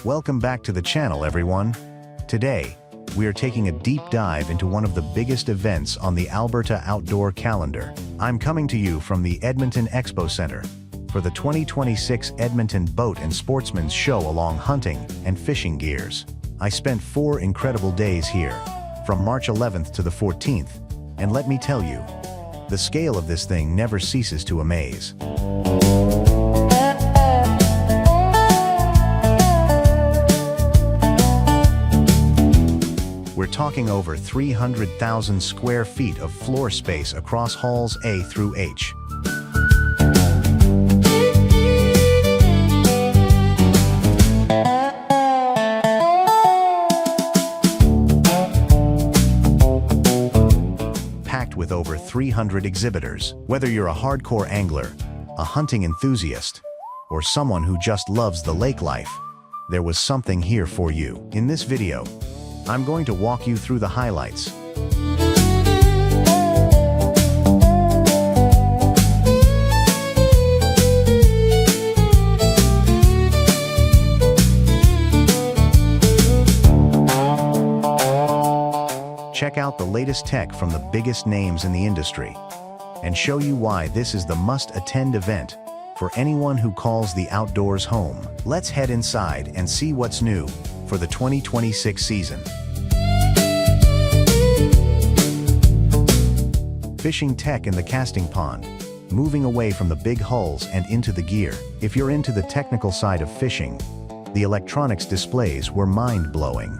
Welcome back to the channel, everyone. Today, we are taking a deep dive into one of the biggest events on the Alberta outdoor calendar. I'm coming to you from the Edmonton Expo Center for the 2026 Edmonton Boat and Sportsmen's Show along hunting and fishing gears. I spent 4 incredible days here, from March 11th to the 14th, and let me tell you, the scale of this thing never ceases to amaze. We're talking over 300,000 square feet of floor space across halls A through H. Packed with over 300 exhibitors. Whether you're a hardcore angler, a hunting enthusiast, or someone who just loves the lake life, there was something here for you. In this video, I'm going to walk you through the highlights. Check out the latest tech from the biggest names in the industry, and show you why this is the must-attend event for anyone who calls the outdoors home. Let's head inside and see what's new for the 2026 season. Fishing tech in the casting pond, moving away from the big hulls and into the gear. If you're into the technical side of fishing, the electronics displays were mind-blowing.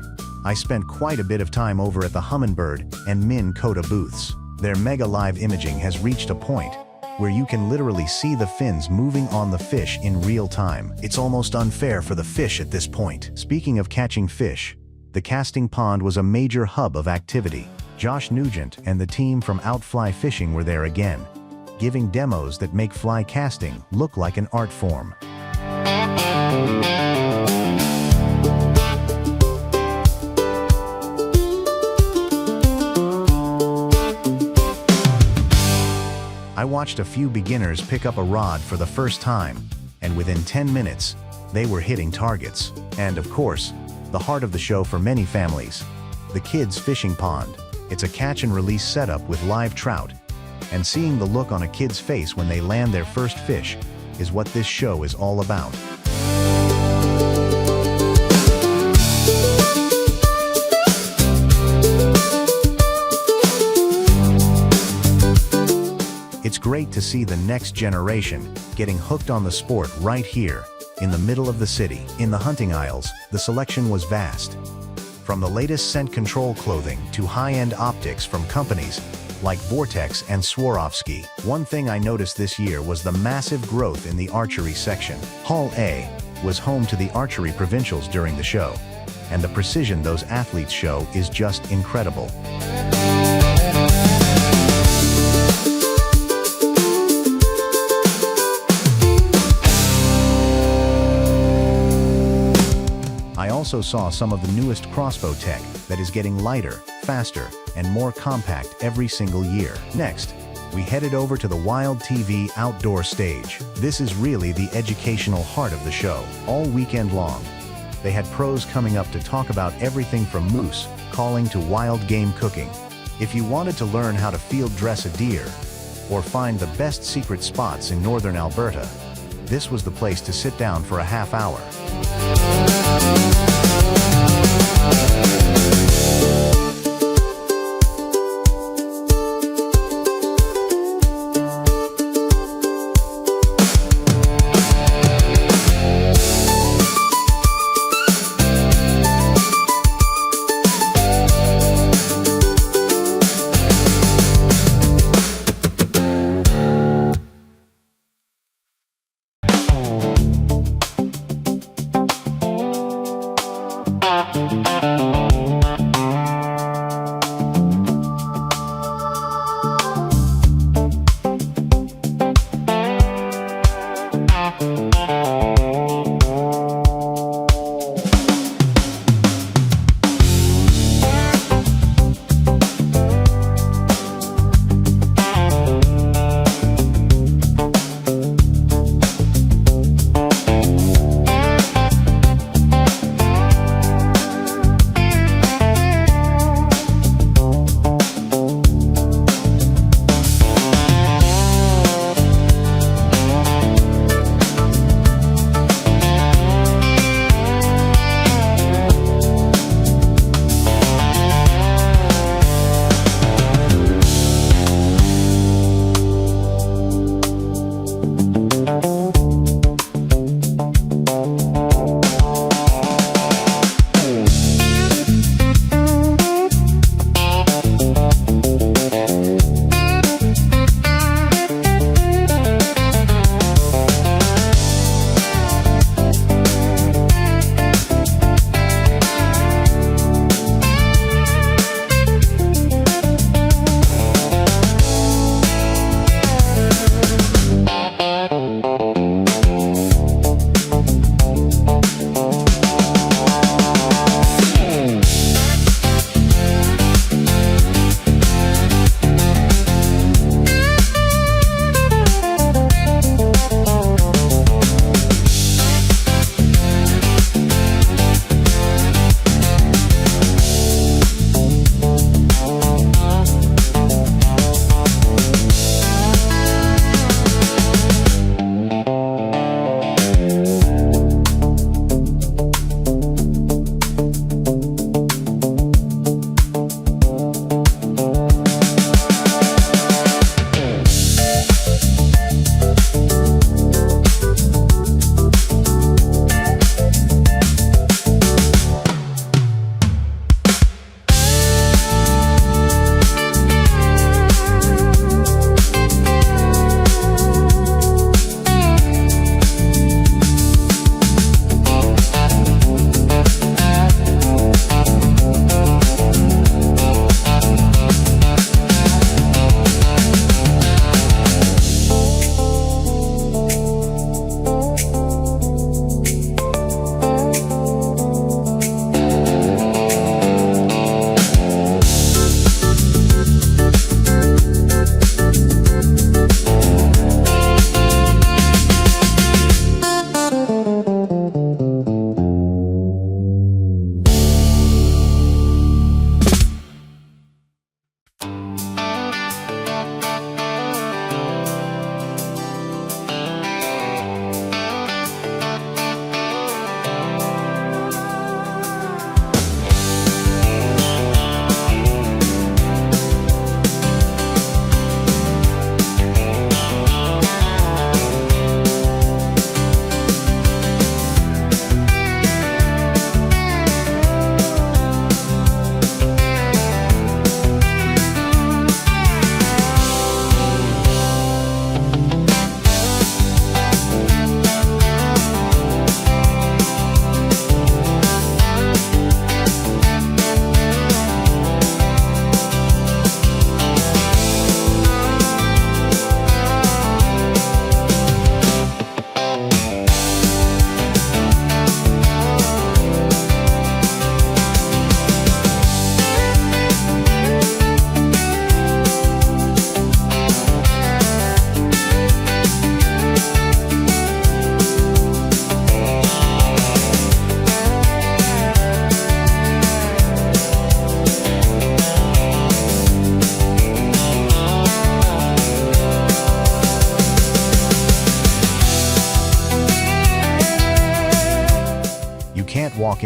I spent quite a bit of time over at the Humminbird and Minn Kota booths. Their mega live imaging has reached a point where you can literally see the fins moving on the fish in real time. It's almost unfair for the fish at this point. Speaking of catching fish, the casting pond was a major hub of activity. Josh Nugent and the team from Outfly Fishing were there again, giving demos that make fly casting look like an art form. I watched a few beginners pick up a rod for the first time, and within 10 minutes, they were hitting targets. And of course, the heart of the show for many families, the kids' fishing pond. It's a catch and release setup with live trout, and seeing the look on a kid's face when they land their first fish is what this show is all about. It's great to see the next generation getting hooked on the sport right here, in the middle of the city. In the hunting aisles, the selection was vast. From the latest scent control clothing to high-end optics from companies like Vortex and Swarovski. One thing I noticed this year was the massive growth in the archery section. Hall A was home to the archery provincials during the show, and the precision those athletes show is just incredible. I also saw some of the newest crossbow tech that is getting lighter, faster, and more compact every single year. Next, we headed over to the Wild TV outdoor stage. This is really the educational heart of the show. All weekend long, they had pros coming up to talk about everything from moose calling to wild game cooking. If you wanted to learn how to field dress a deer or find the best secret spots in northern Alberta, this was the place to sit down for a half hour.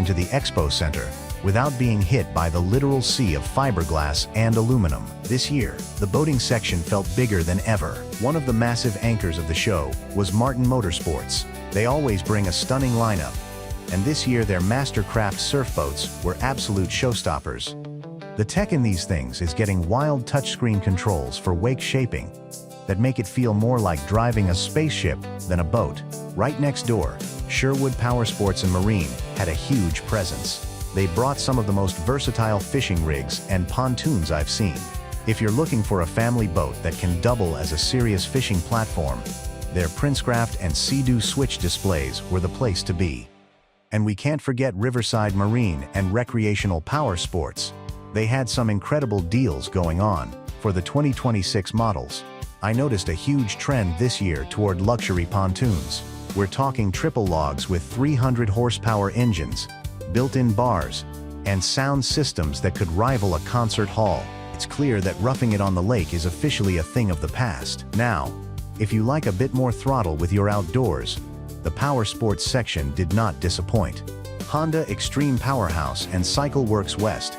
into the Expo Center without being hit by the literal sea of fiberglass and aluminum. This year, the boating section felt bigger than ever. One of the massive anchors of the show was Martin Motorsports. They always bring a stunning lineup, and this year their Mastercraft surf boats were absolute showstoppers. The tech in these things is getting wild touchscreen controls for wake shaping that make it feel more like driving a spaceship than a boat. Right next door, Sherwood Powersports and Marine had a huge presence. They brought some of the most versatile fishing rigs and pontoons I've seen. If you're looking for a family boat that can double as a serious fishing platform, their Princecraft and Sea-Doo switch displays were the place to be. And we can't forget Riverside Marine and Recreational Power Sports. They had some incredible deals going on for the 2026 models. I noticed a huge trend this year toward luxury pontoons. We're talking triple logs with 300 horsepower engines, built-in bars, and sound systems that could rival a concert hall. It's clear that roughing it on the lake is officially a thing of the past. Now, if you like a bit more throttle with your outdoors, the Power Sports section did not disappoint. Honda Extreme Powerhouse and CycleWorks West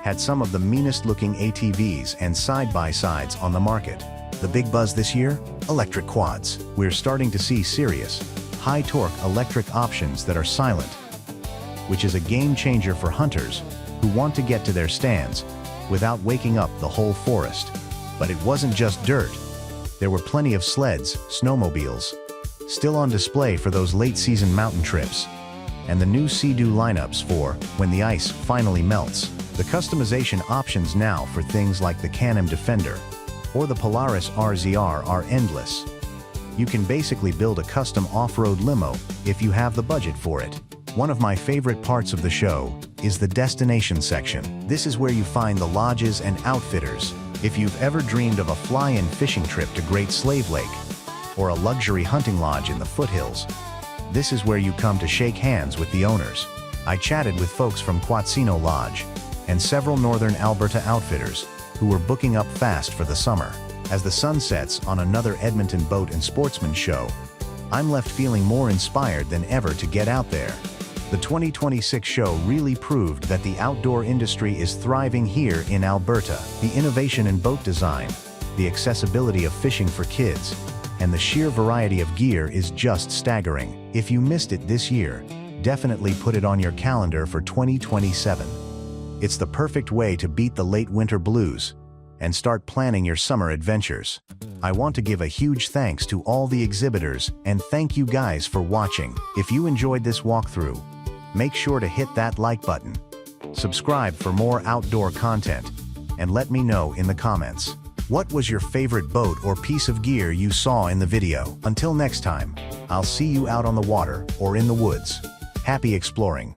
had some of the meanest-looking ATVs and side-by-sides on the market. The big buzz this year? Electric quads. We're starting to see serious, high-torque electric options that are silent, which is a game-changer for hunters who want to get to their stands without waking up the whole forest. But it wasn't just dirt. There were plenty of sleds, snowmobiles, still on display for those late-season mountain trips, and the new Sea-Doo lineups for when the ice finally melts. The customization options now for things like the Can-Am Defender or the Polaris RZR are endless. You can basically build a custom off-road limo if you have the budget for it. One of my favorite parts of the show is the destination section. This is where you find the lodges and outfitters. If you've ever dreamed of a fly-in fishing trip to Great Slave Lake or a luxury hunting lodge in the foothills, this is where you come to shake hands with the owners. I chatted with folks from Quatsino Lodge and several northern Alberta outfitters who were booking up fast for the summer. As the sun sets on another Edmonton Boat and Sportsmen show, I'm left feeling more inspired than ever to get out there. The 2026 show really proved that the outdoor industry is thriving here in Alberta. The innovation in boat design, the accessibility of fishing for kids, and the sheer variety of gear is just staggering. If you missed it this year, definitely put it on your calendar for 2027. It's the perfect way to beat the late winter blues and start planning your summer adventures. I want to give a huge thanks to all the exhibitors and thank you guys for watching. If you enjoyed this walkthrough, make sure to hit that like button, subscribe for more outdoor content, and let me know in the comments. What was your favorite boat or piece of gear you saw in the video? Until next time, I'll see you out on the water or in the woods. Happy exploring.